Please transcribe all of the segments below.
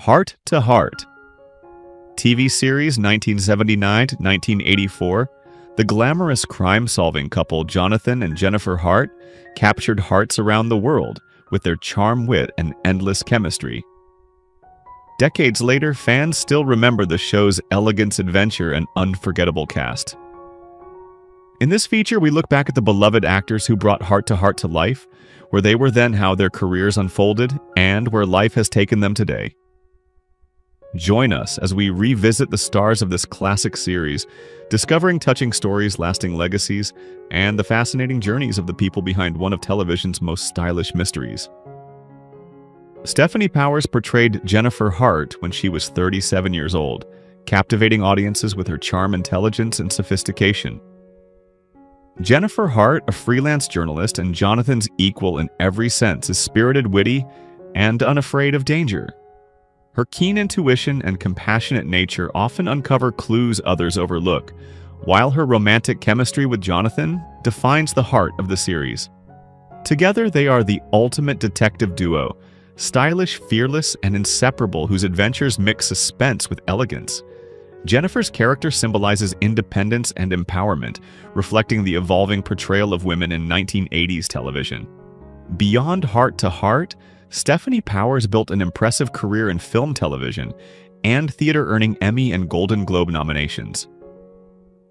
Heart to Heart. TV series 1979 to 1984, the glamorous crime-solving couple Jonathan and Jennifer Hart captured hearts around the world with their charm, wit, and endless chemistry. Decades later, fans still remember the show's elegance, adventure, and unforgettable cast. In this feature, we look back at the beloved actors who brought Heart to life, where they were then, how their careers unfolded, and where life has taken them today. Join us as we revisit the stars of this classic series, discovering touching stories, lasting legacies, and the fascinating journeys of the people behind one of television's most stylish mysteries. Stefanie Powers portrayed Jennifer Hart when she was 37 years old, captivating audiences with her charm, intelligence, and sophistication. Jennifer Hart, a freelance journalist and Jonathan's equal in every sense, is spirited, witty, and unafraid of danger. Her keen intuition and compassionate nature often uncover clues others overlook, while her romantic chemistry with Jonathan defines the heart of the series. Together, they are the ultimate detective duo, stylish, fearless, and inseparable, whose adventures mix suspense with elegance. Jennifer's character symbolizes independence and empowerment, reflecting the evolving portrayal of women in 1980s television. Beyond Heart to Heart, Stefanie Powers built an impressive career in film, television, and theater, earning Emmy and Golden Globe nominations.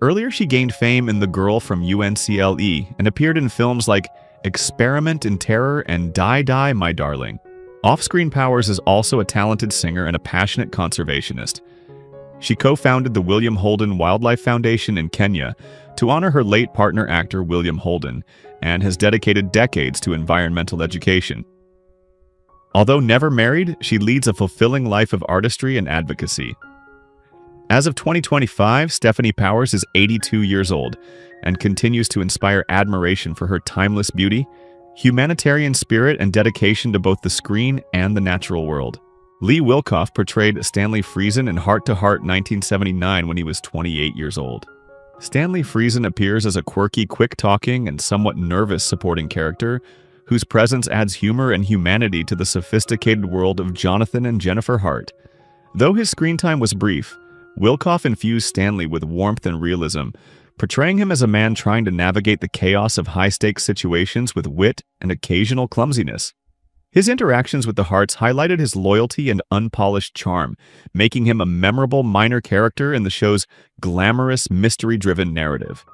Earlier, she gained fame in The Girl from UNCLE and appeared in films like Experiment in Terror and Die Die, My Darling. Off-screen, Powers is also a talented singer and a passionate conservationist. She co-founded the William Holden Wildlife Foundation in Kenya to honor her late partner, actor William Holden, and has dedicated decades to environmental education. Although never married, she leads a fulfilling life of artistry and advocacy. As of 2025, Stefanie Powers is 82 years old and continues to inspire admiration for her timeless beauty, humanitarian spirit, and dedication to both the screen and the natural world. Lee Wilkoff portrayed Stanley Friesen in Heart to Heart 1979 when he was 28 years old. Stanley Friesen appears as a quirky, quick-talking, and somewhat nervous supporting character whose presence adds humor and humanity to the sophisticated world of Jonathan and Jennifer Hart. Though his screen time was brief, Wilkoff infused Stanley with warmth and realism, portraying him as a man trying to navigate the chaos of high-stakes situations with wit and occasional clumsiness. His interactions with the Harts highlighted his loyalty and unpolished charm, making him a memorable minor character in the show's glamorous, mystery-driven narrative.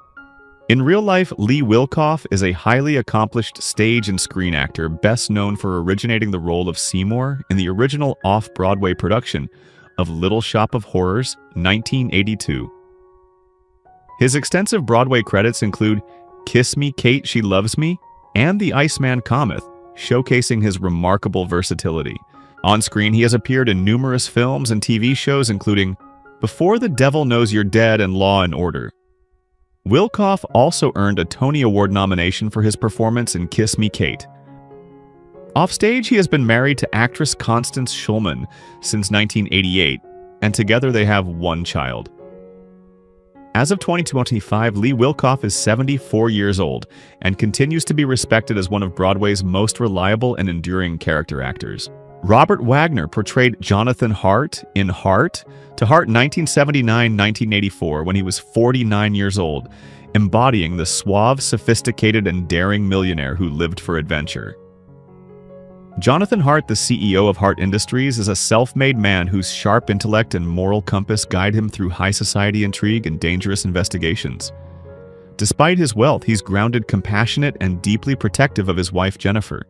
In real life, Lee Wilkoff is a highly accomplished stage and screen actor, best known for originating the role of Seymour in the original off-Broadway production of Little Shop of Horrors, 1982. His extensive Broadway credits include Kiss Me, Kate, She Loves Me, and The Iceman Cometh, showcasing his remarkable versatility. On screen, he has appeared in numerous films and TV shows, including Before the Devil Knows You're Dead and Law & Order. Wilkoff also earned a Tony Award nomination for his performance in Kiss Me, Kate. Offstage, he has been married to actress Constance Schulman since 1988, and together they have one child. As of 2025, Lee Wilkoff is 74 years old and continues to be respected as one of Broadway's most reliable and enduring character actors. Robert Wagner portrayed Jonathan Hart in Heart to Heart 1979-1984 when he was 49 years old, embodying the suave, sophisticated, and daring millionaire who lived for adventure. Jonathan Hart, the CEO of Hart Industries, is a self-made man whose sharp intellect and moral compass guide him through high society intrigue and dangerous investigations. Despite his wealth, he's grounded, compassionate, and deeply protective of his wife, Jennifer.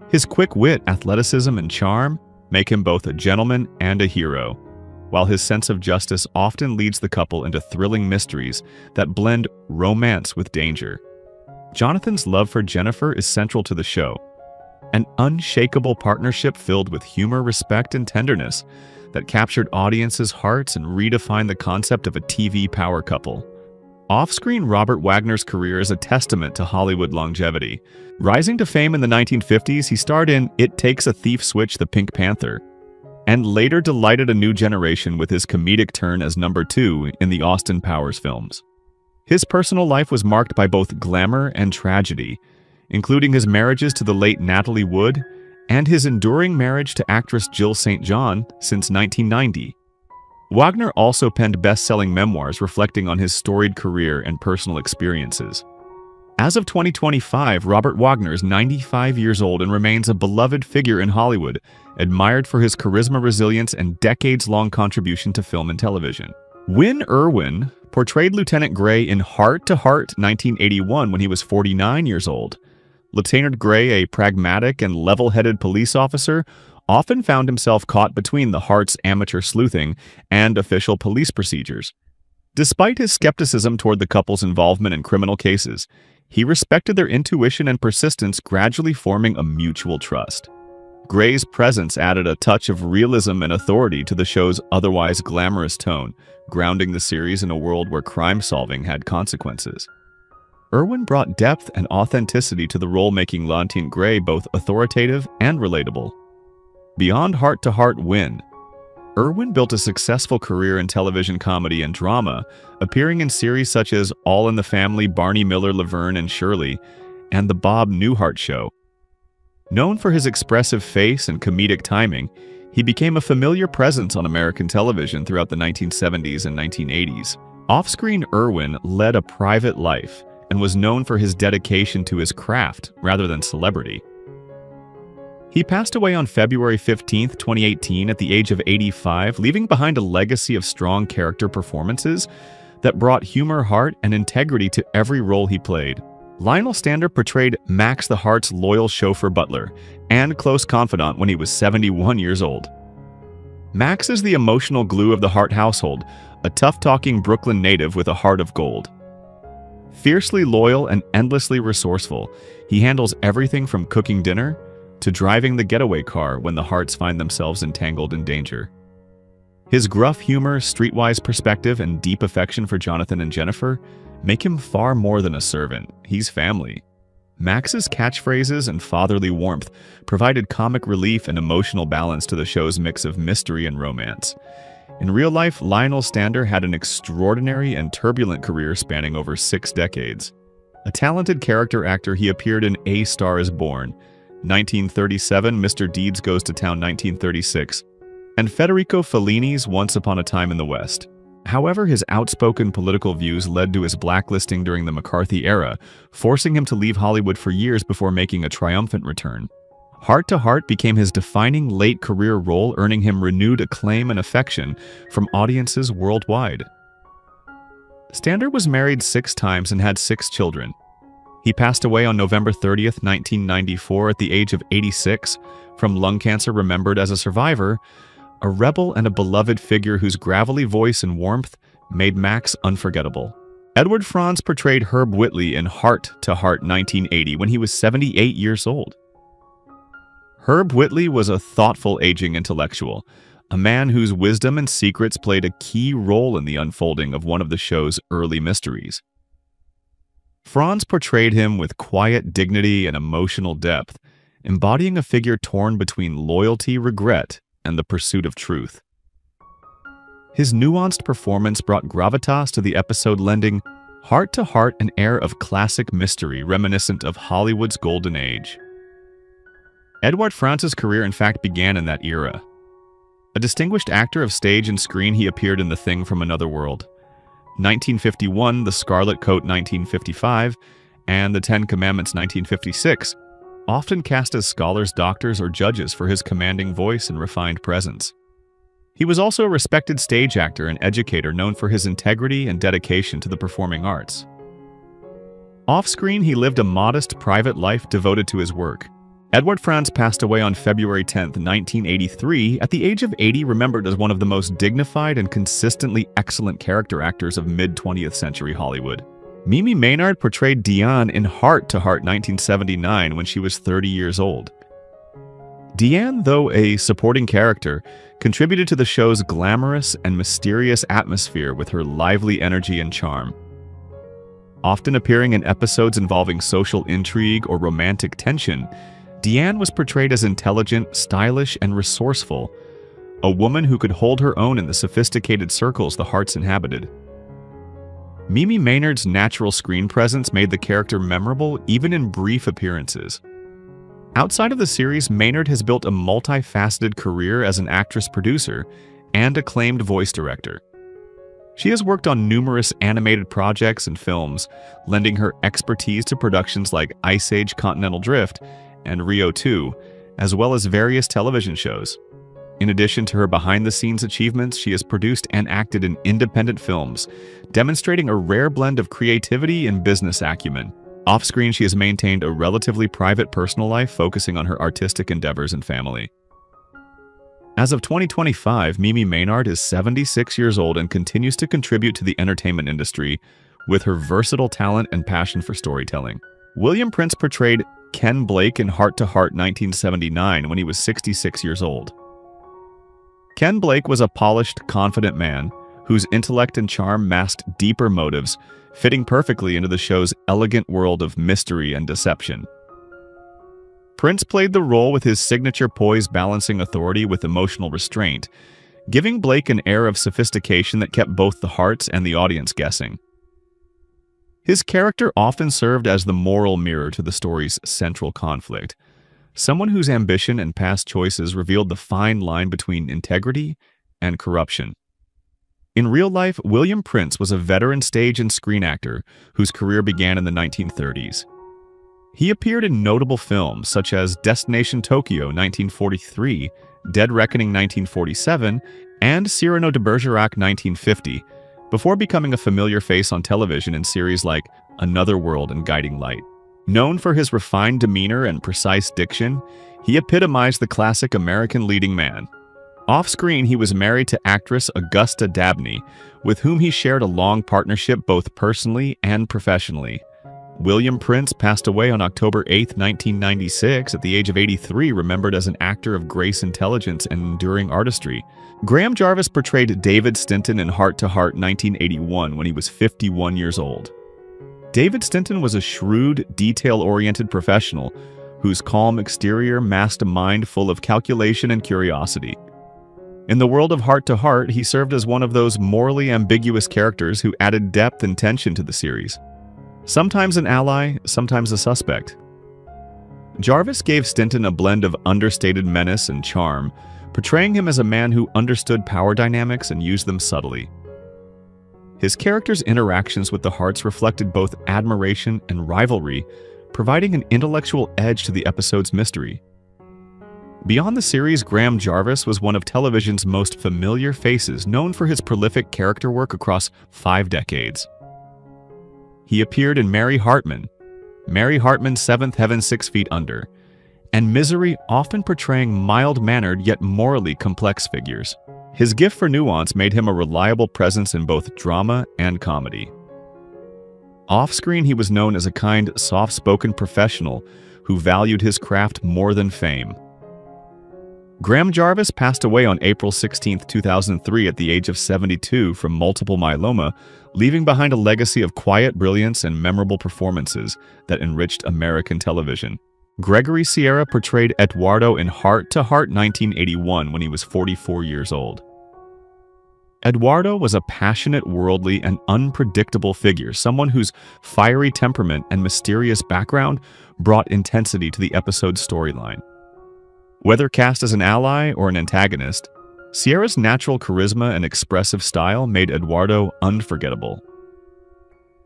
His quick wit, athleticism, and charm make him both a gentleman and a hero, while his sense of justice often leads the couple into thrilling mysteries that blend romance with danger. Jonathan's love for Jennifer is central to the show, an unshakable partnership filled with humor, respect, and tenderness that captured audiences' hearts and redefined the concept of a TV power couple. Off-screen, Robert Wagner's career is a testament to Hollywood longevity. Rising to fame in the 1950s, he starred in It Takes a Thief Switch, The Pink Panther, and later delighted a new generation with his comedic turn as number 2 in the Austin Powers films. His personal life was marked by both glamour and tragedy, including his marriages to the late Natalie Wood and his enduring marriage to actress Jill St. John since 1990. Wagner also penned best-selling memoirs reflecting on his storied career and personal experiences. As of 2025, Robert Wagner is 95 years old and remains a beloved figure in Hollywood, admired for his charisma, resilience, and decades-long contribution to film and television. Wynn Irwin portrayed Lieutenant Gray in Heart to Heart 1981 when he was 49 years old. Lieutenant Gray, a pragmatic and level-headed police officer, often found himself caught between the Hart's amateur sleuthing and official police procedures. Despite his skepticism toward the couple's involvement in criminal cases, he respected their intuition and persistence, gradually forming a mutual trust. Gray's presence added a touch of realism and authority to the show's otherwise glamorous tone, grounding the series in a world where crime-solving had consequences. Irwin brought depth and authenticity to the role, making Lieutenant Gray both authoritative and relatable. Beyond Heart to Heart Wynn, Irwin built a successful career in television comedy and drama, appearing in series such as All in the Family, Barney Miller, Laverne and Shirley, and The Bob Newhart Show. Known for his expressive face and comedic timing, he became a familiar presence on American television throughout the 1970s and 1980s. Off-screen, Irwin led a private life and was known for his dedication to his craft rather than celebrity. He passed away on February 15, 2018 at the age of 85, leaving behind a legacy of strong character performances that brought humor, heart, and integrity to every role he played. Lionel Stander portrayed Max the Hart's loyal chauffeur butler and close confidant when he was 71 years old. Max is the emotional glue of the Hart household, a tough-talking Brooklyn native with a heart of gold. Fiercely loyal and endlessly resourceful, he handles everything from cooking dinner to driving the getaway car when the Harts find themselves entangled in danger. His gruff humor, streetwise perspective, and deep affection for Jonathan and Jennifer make him far more than a servant. He's family. Max's catchphrases and fatherly warmth provided comic relief and emotional balance to the show's mix of mystery and romance. In real life, Lionel Stander had an extraordinary and turbulent career spanning over 6 decades. A talented character actor, he appeared in A Star is Born, 1937, Mr. Deeds Goes to Town 1936, and Federico Fellini's Once Upon a Time in the West. However, his outspoken political views led to his blacklisting during the McCarthy era, forcing him to leave Hollywood for years before making a triumphant return. Heart to Heart became his defining late career role, earning him renewed acclaim and affection from audiences worldwide. Stander was married 6 times and had 6 children. He passed away on November 30th, 1994 at the age of 86 from lung cancer, remembered as a survivor, a rebel and a beloved figure whose gravelly voice and warmth made Max unforgettable. Edward Franz portrayed Herb Whitley in Heart to Heart 1980 when he was 78 years old. Herb Whitley was a thoughtful aging intellectual, a man whose wisdom and secrets played a key role in the unfolding of one of the show's early mysteries. Franz portrayed him with quiet dignity and emotional depth, embodying a figure torn between loyalty, regret, and the pursuit of truth. His nuanced performance brought gravitas to the episode, lending Heart to Heart an air of classic mystery reminiscent of Hollywood's golden age. Edward Franz's career in fact began in that era. A distinguished actor of stage and screen, he appeared in The Thing from Another World, 1951, The Scarlet Coat 1955, and The 10 Commandments 1956, often cast as scholars, doctors, or judges for his commanding voice and refined presence. He was also a respected stage actor and educator known for his integrity and dedication to the performing arts. Off-screen, he lived a modest, private life devoted to his work. Edward Franz passed away on February 10, 1983, at the age of 80, remembered as one of the most dignified and consistently excellent character actors of mid-20th century Hollywood. Mimi Maynard portrayed Deanne in Heart to Heart 1979 when she was 30 years old. Deanne, though a supporting character, contributed to the show's glamorous and mysterious atmosphere with her lively energy and charm. Often appearing in episodes involving social intrigue or romantic tension, Deanne was portrayed as intelligent, stylish, and resourceful, a woman who could hold her own in the sophisticated circles the Harts inhabited. Mimi Maynard's natural screen presence made the character memorable even in brief appearances. Outside of the series, Maynard has built a multifaceted career as an actress-producer and acclaimed voice director. She has worked on numerous animated projects and films, lending her expertise to productions like Ice Age Continental Drift and Rio 2, as well as various television shows. In addition to her behind-the-scenes achievements, she has produced and acted in independent films, demonstrating a rare blend of creativity and business acumen. Off-screen, she has maintained a relatively private personal life, focusing on her artistic endeavors and family. As of 2025, Mimi Maynard is 76 years old and continues to contribute to the entertainment industry with her versatile talent and passion for storytelling. William Prince portrayed Ken Blake in Heart to Heart 1979 when he was 66 years old. Ken Blake was a polished, confident man whose intellect and charm masked deeper motives, fitting perfectly into the show's elegant world of mystery and deception. Prince played the role with his signature poise, balancing authority with emotional restraint, giving Blake an air of sophistication that kept both the Harts and the audience guessing. His character often served as the moral mirror to the story's central conflict, someone whose ambition and past choices revealed the fine line between integrity and corruption. In real life, William Prince was a veteran stage and screen actor whose career began in the 1930s. He appeared in notable films such as Destination Tokyo 1943, Dead Reckoning 1947, and Cyrano de Bergerac 1950, before becoming a familiar face on television in series like Another World and Guiding Light. Known for his refined demeanor and precise diction, he epitomized the classic American leading man. Off-screen, he was married to actress Augusta Dabney, with whom he shared a long partnership both personally and professionally. William Prince passed away on October 8, 1996, at the age of 83, remembered as an actor of grace, intelligence, and enduring artistry. Graham Jarvis portrayed David Stinton in Heart to Heart 1981 when he was 51 years old. David Stinton was a shrewd, detail-oriented professional whose calm exterior masked a mind full of calculation and curiosity. In the world of Heart to Heart, he served as one of those morally ambiguous characters who added depth and tension to the series. Sometimes an ally, sometimes a suspect. Jarvis gave Stinton a blend of understated menace and charm, portraying him as a man who understood power dynamics and used them subtly. His character's interactions with the Harts reflected both admiration and rivalry, providing an intellectual edge to the episode's mystery. Beyond the series, Graham Jarvis was one of television's most familiar faces, known for his prolific character work across 5 decades. He appeared in Mary Hartman's Seventh Heaven 6 Feet Under, and Misery, often portraying mild-mannered yet morally complex figures. His gift for nuance made him a reliable presence in both drama and comedy. Off-screen, he was known as a kind, soft-spoken professional who valued his craft more than fame. Graham Jarvis passed away on April 16, 2003 at the age of 72 from multiple myeloma, leaving behind a legacy of quiet brilliance and memorable performances that enriched American television. Gregory Sierra portrayed Eduardo in Heart to Heart 1981 when he was 44 years old. Eduardo was a passionate, worldly, and unpredictable figure, someone whose fiery temperament and mysterious background brought intensity to the episode's storyline. Whether cast as an ally or an antagonist, Sierra's natural charisma and expressive style made Eduardo unforgettable.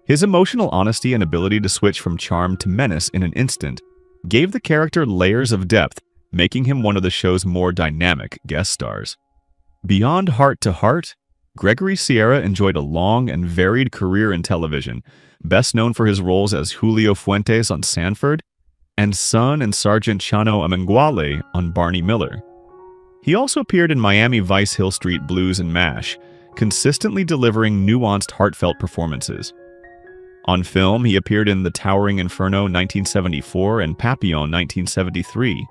His emotional honesty and ability to switch from charm to menace in an instant gave the character layers of depth, making him one of the show's more dynamic guest stars. Beyond Heart to Heart, Gregory Sierra enjoyed a long and varied career in television, best known for his roles as Julio Fuentes on Sanford and Son and Sergeant Chano Amenguale on Barney Miller. He also appeared in Miami Vice, Hill Street Blues, and MASH, consistently delivering nuanced, heartfelt performances. On film, he appeared in The Towering Inferno 1974 and Papillon 1973.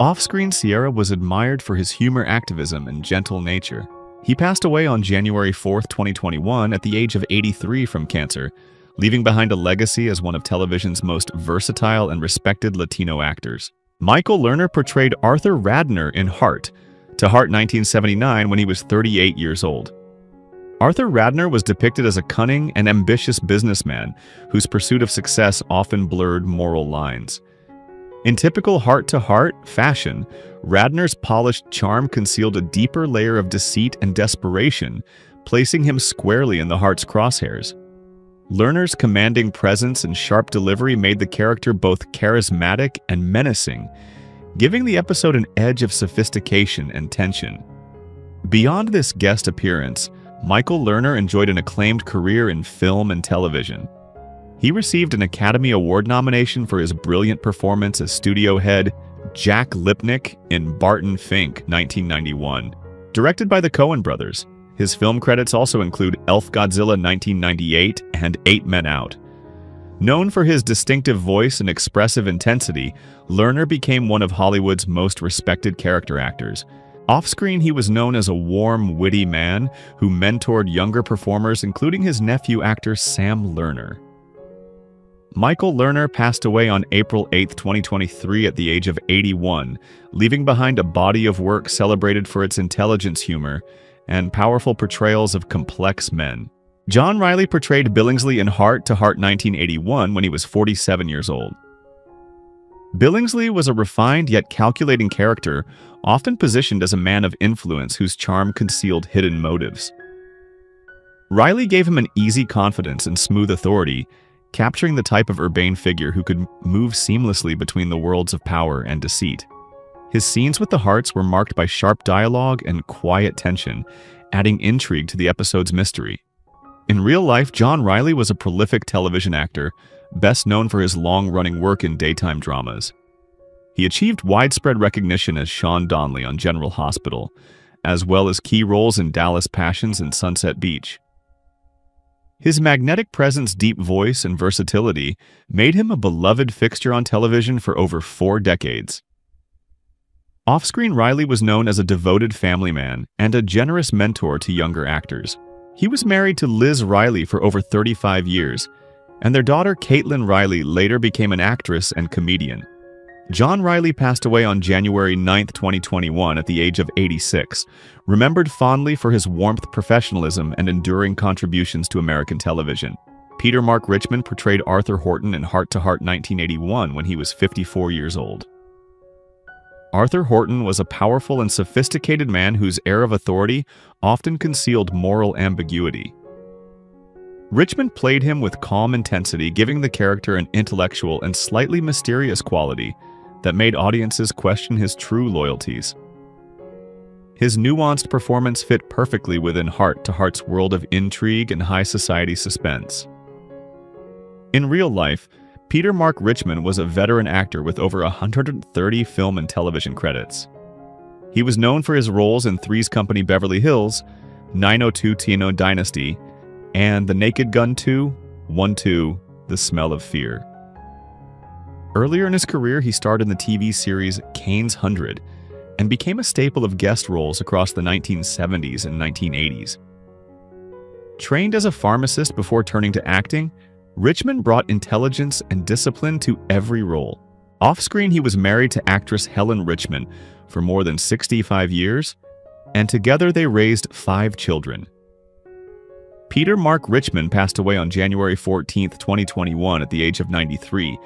Off-screen, Sierra was admired for his humor, activism, and gentle nature. He passed away on January 4, 2021 at the age of 83 from cancer, leaving behind a legacy as one of television's most versatile and respected Latino actors. Michael Lerner portrayed Arthur Radner in Heart to Heart 1979 when he was 38 years old. Arthur Radner was depicted as a cunning and ambitious businessman whose pursuit of success often blurred moral lines. In typical heart-to-heart fashion, Radner's polished charm concealed a deeper layer of deceit and desperation, placing him squarely in the Hart's crosshairs. Lerner's commanding presence and sharp delivery made the character both charismatic and menacing, giving the episode an edge of sophistication and tension. Beyond this guest appearance, Michael Lerner enjoyed an acclaimed career in film and television. He received an Academy Award nomination for his brilliant performance as studio head Jack Lipnick in Barton Fink, 1991. Directed by the Coen brothers, his film credits also include Elf Godzilla 1998 and 8 Men Out. Known for his distinctive voice and expressive intensity, Lerner became one of Hollywood's most respected character actors. Off-screen, he was known as a warm, witty man who mentored younger performers, including his nephew actor Sam Lerner. Michael Lerner passed away on April 8, 2023 at the age of 81, leaving behind a body of work celebrated for its intelligence, humor, and powerful portrayals of complex men. John Reilly portrayed Billingsley in Hart to Hart 1981 when he was 47 years old. Billingsley was a refined yet calculating character, often positioned as a man of influence whose charm concealed hidden motives. Reilly gave him an easy confidence and smooth authority, capturing the type of urbane figure who could move seamlessly between the worlds of power and deceit. His scenes with the Harts were marked by sharp dialogue and quiet tension, adding intrigue to the episode's mystery. In real life, John Reilly was a prolific television actor, best known for his long-running work in daytime dramas. He achieved widespread recognition as Sean Donnelly on General Hospital, as well as key roles in Dallas Passions and Sunset Beach. His magnetic presence, deep voice, and versatility made him a beloved fixture on television for over 4 decades. Off-screen, Reilly was known as a devoted family man and a generous mentor to younger actors. He was married to Liz Reilly for over 35 years, and their daughter Caitlin Reilly later became an actress and comedian. John Reilly passed away on January 9, 2021 at the age of 86, remembered fondly for his warmth, professionalism, and enduring contributions to American television. Peter Mark Richmond portrayed Arthur Horton in Hart to Hart 1981 when he was 54 years old. Arthur Horton was a powerful and sophisticated man whose air of authority often concealed moral ambiguity. Richmond played him with calm intensity, giving the character an intellectual and slightly mysterious quality that made audiences question his true loyalties. His nuanced performance fit perfectly within Hart to Hart's world of intrigue and high society suspense. In real life, Peter Mark Richmond was a veteran actor with over 130 film and television credits. He was known for his roles in Three's Company Beverly Hills, 90210 Dynasty, and The Naked Gun 2, 1-2, The Smell of Fear. Earlier in his career, he starred in the TV series Kane's 100 and became a staple of guest roles across the 1970s and 1980s. Trained as a pharmacist before turning to acting, Richmond brought intelligence and discipline to every role. Off-screen, he was married to actress Helen Richmond for more than 65 years, and together they raised 5 children. Peter Mark Richmond passed away on January 14, 2021 at the age of 93,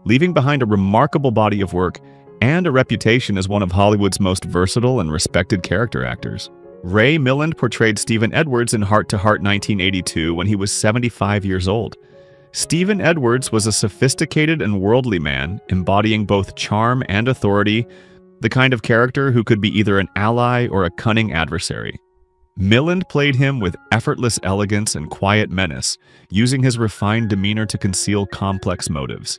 leaving behind a remarkable body of work and a reputation as one of Hollywood's most versatile and respected character actors. Ray Milland portrayed Stephen Edwards in Hart to Hart 1982 when he was 75 years old. Stephen Edwards was a sophisticated and worldly man, embodying both charm and authority, the kind of character who could be either an ally or a cunning adversary. Milland played him with effortless elegance and quiet menace, using his refined demeanor to conceal complex motives.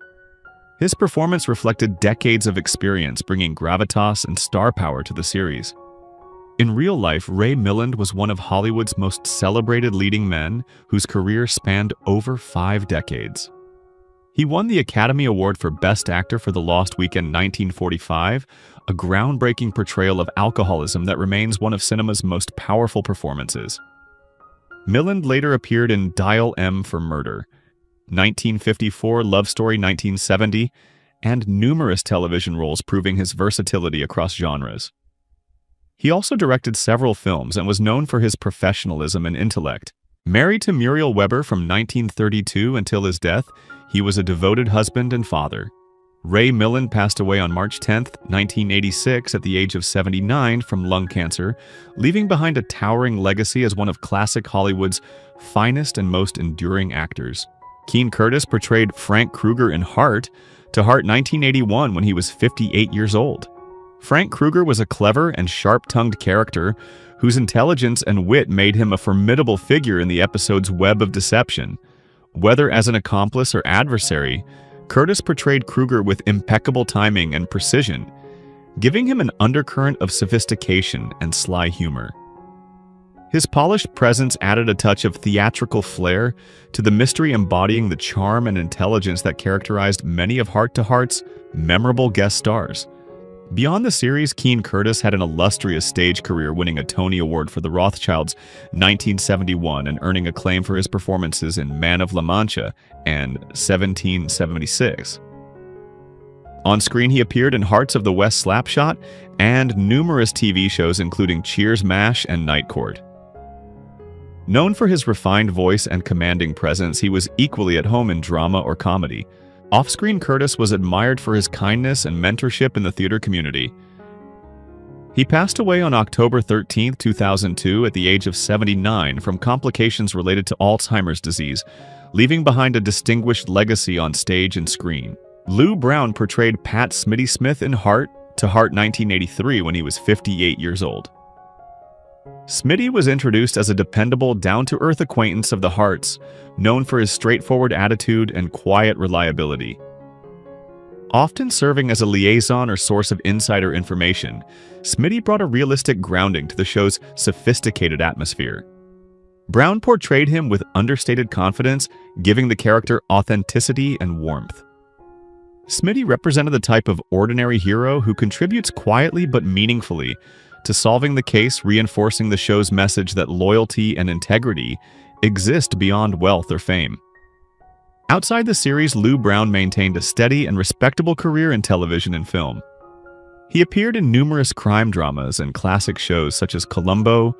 His performance reflected decades of experience, bringing gravitas and star power to the series. In real life, Ray Milland was one of Hollywood's most celebrated leading men whose career spanned over 5 decades. He won the Academy Award for Best Actor for The Lost Weekend 1945, a groundbreaking portrayal of alcoholism that remains one of cinema's most powerful performances. Milland later appeared in Dial M for Murder, 1954, Love Story 1970, and numerous television roles proving his versatility across genres. He also directed several films and was known for his professionalism and intellect. Married to Muriel Weber from 1932 until his death, he was a devoted husband and father. Ray Milland passed away on March 10, 1986, at the age of 79 from lung cancer, leaving behind a towering legacy as one of classic Hollywood's finest and most enduring actors. Keene Curtis portrayed Frank Kruger in Hart to Hart 1981 when he was 58 years old. Frank Kruger was a clever and sharp-tongued character whose intelligence and wit made him a formidable figure in the episode's web of deception. Whether as an accomplice or adversary, Curtis portrayed Kruger with impeccable timing and precision, giving him an undercurrent of sophistication and sly humor. His polished presence added a touch of theatrical flair to the mystery, embodying the charm and intelligence that characterized many of Hart to Hart's memorable guest stars. Beyond the series, Keene Curtis had an illustrious stage career, winning a Tony Award for The Rothschilds 1971 and earning acclaim for his performances in Man of La Mancha and 1776. On screen, he appeared in Hearts of the West Slapshot and numerous TV shows including Cheers, MASH, and Night Court. Known for his refined voice and commanding presence, he was equally at home in drama or comedy. Off-screen, Curtis was admired for his kindness and mentorship in the theater community. He passed away on October 13, 2002, at the age of 79 from complications related to Alzheimer's disease, leaving behind a distinguished legacy on stage and screen. Lou Brown portrayed Pat Smitty Smith in Hart to Hart 1983 when he was 58 years old. Smitty was introduced as a dependable, down-to-earth acquaintance of the Harts, known for his straightforward attitude and quiet reliability. Often serving as a liaison or source of insider information, Smitty brought a realistic grounding to the show's sophisticated atmosphere. Brown portrayed him with understated confidence, giving the character authenticity and warmth. Smitty represented the type of ordinary hero who contributes quietly but meaningfully to solving the case, reinforcing the show's message that loyalty and integrity exist beyond wealth or fame. Outside the series, Lou Brown maintained a steady and respectable career in television and film. He appeared in numerous crime dramas and classic shows such as Columbo,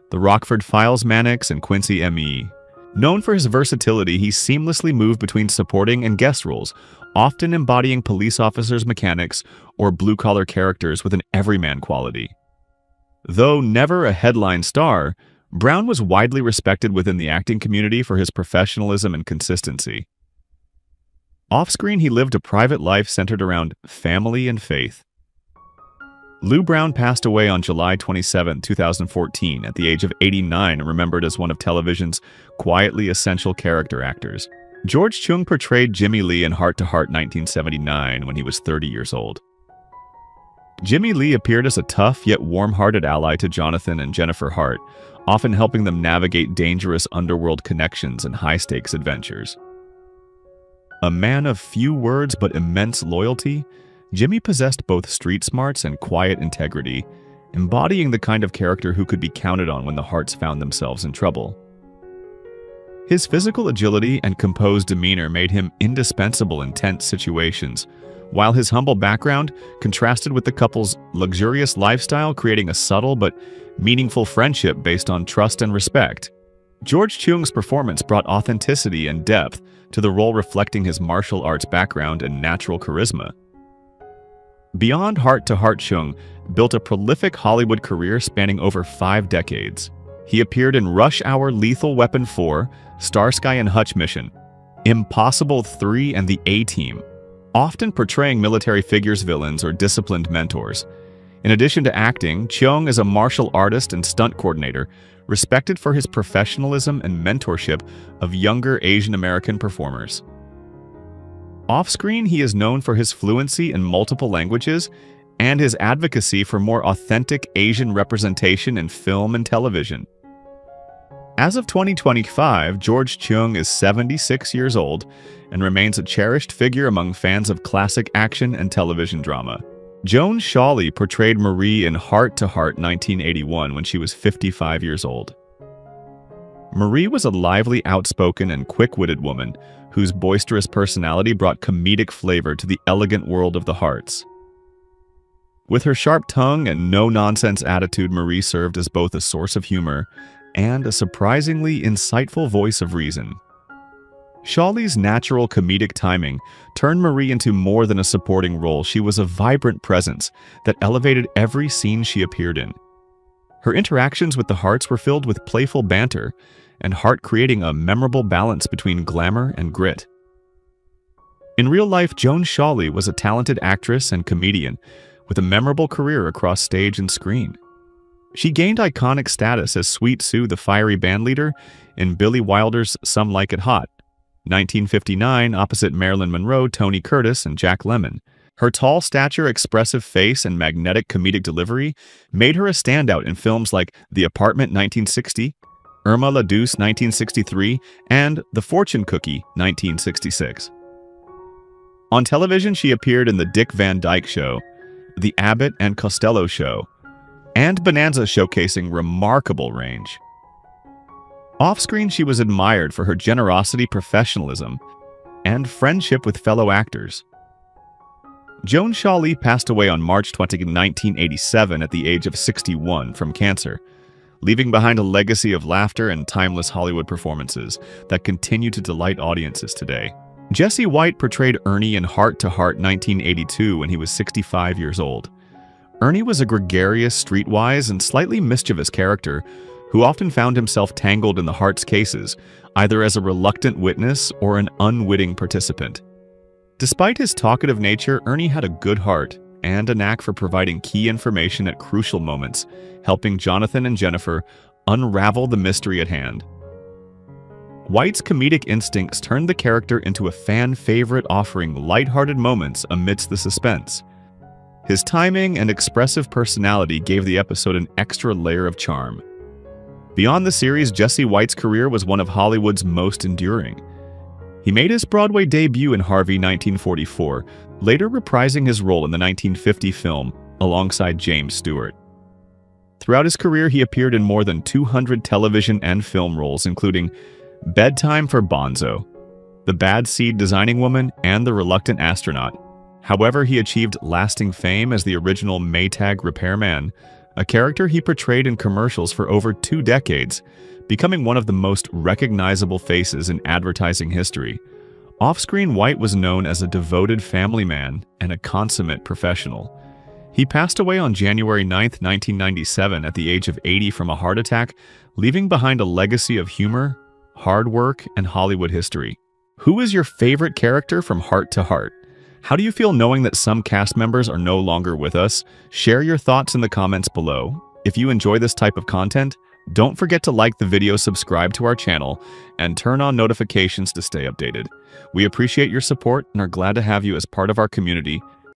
The Rockford Files, Mannix, and Quincy M.E. Known for his versatility, he seamlessly moved between supporting and guest roles, often embodying police officers, mechanics, or blue-collar characters with an everyman quality. Though never a headline star, Brown was widely respected within the acting community for his professionalism and consistency. Off-screen, he lived a private life centered around family and faith. Lou Brown passed away on July 27, 2014, at the age of 89 and remembered as one of television's quietly essential character actors. George Chung portrayed Jimmy Lee in Hart to Hart 1979 when he was 30 years old. Jimmy Lee appeared as a tough yet warm-hearted ally to Jonathan and Jennifer Hart, often helping them navigate dangerous underworld connections and high-stakes adventures. A man of few words but immense loyalty, Jimmy possessed both street smarts and quiet integrity, embodying the kind of character who could be counted on when the Harts found themselves in trouble. His physical agility and composed demeanor made him indispensable in tense situations, while his humble background contrasted with the couple's luxurious lifestyle, creating a subtle but meaningful friendship based on trust and respect. George Chung's performance brought authenticity and depth to the role, reflecting his martial arts background and natural charisma. Beyond Hart to Hart, Chung built a prolific Hollywood career spanning over 5 decades. He appeared in Rush Hour, Lethal Weapon 4, Starsky and Hutch Mission, Impossible 3, and The A-Team, often portraying military figures, villains, or disciplined mentors. In addition to acting, Chung is a martial artist and stunt coordinator, respected for his professionalism and mentorship of younger Asian American performers. Off-screen, he is known for his fluency in multiple languages and his advocacy for more authentic Asian representation in film and television. As of 2025, George Chung is 76 years old and remains a cherished figure among fans of classic action and television drama. Joan Shawley portrayed Marie in Hart to Hart 1981 when she was 55 years old. Marie was a lively, outspoken, and quick-witted woman whose boisterous personality brought comedic flavor to the elegant world of the Harts. With her sharp tongue and no-nonsense attitude, Marie served as both a source of humor and a surprisingly insightful voice of reason. Shawley's natural comedic timing turned Marie into more than a supporting role. She was a vibrant presence that elevated every scene she appeared in. Her interactions with the Harts were filled with playful banter, and Hart creating a memorable balance between glamour and grit. In real life, Joan Shawley was a talented actress and comedian with a memorable career across stage and screen. She gained iconic status as Sweet Sue, the fiery bandleader, in Billy Wilder's Some Like It Hot, 1959, opposite Marilyn Monroe, Tony Curtis, and Jack Lemmon. Her tall stature, expressive face, and magnetic comedic delivery made her a standout in films like The Apartment 1960, Irma La Douce 1963, and The Fortune Cookie 1966. On television, she appeared in The Dick Van Dyke Show, The Abbott and Costello Show, and Bonanza, showcasing remarkable range. Off-screen, she was admired for her generosity, professionalism, and friendship with fellow actors. Joan Shawley passed away on March 20, 1987 at the age of 61 from cancer, leaving behind a legacy of laughter and timeless Hollywood performances that continue to delight audiences today. Jesse White portrayed Ernie in Heart to Heart 1982 when he was 65 years old. Ernie was a gregarious, streetwise, and slightly mischievous character who often found himself tangled in the Harts' cases, either as a reluctant witness or an unwitting participant. Despite his talkative nature, Ernie had a good heart and a knack for providing key information at crucial moments, helping Jonathan and Jennifer unravel the mystery at hand. White's comedic instincts turned the character into a fan favorite, offering lighthearted moments amidst the suspense. His timing and expressive personality gave the episode an extra layer of charm. Beyond the series, Jesse White's career was one of Hollywood's most enduring. He made his Broadway debut in Harvey 1944, later reprising his role in the 1950 film alongside James Stewart. Throughout his career, he appeared in more than 200 television and film roles, including Bedtime for Bonzo, The Bad Seed Designing Woman, and The Reluctant Astronaut. However, he achieved lasting fame as the original Maytag repairman, a character he portrayed in commercials for over 2 decades, becoming one of the most recognizable faces in advertising history. Off-screen, White was known as a devoted family man and a consummate professional. He passed away on January 9, 1997 at the age of 80 from a heart attack, leaving behind a legacy of humor, hard work, and Hollywood history. Who is your favorite character from Heart to Heart? How do you feel knowing that some cast members are no longer with us? Share your thoughts in the comments below. If you enjoy this type of content, don't forget to like the video, subscribe to our channel, and turn on notifications to stay updated. We appreciate your support and are glad to have you as part of our community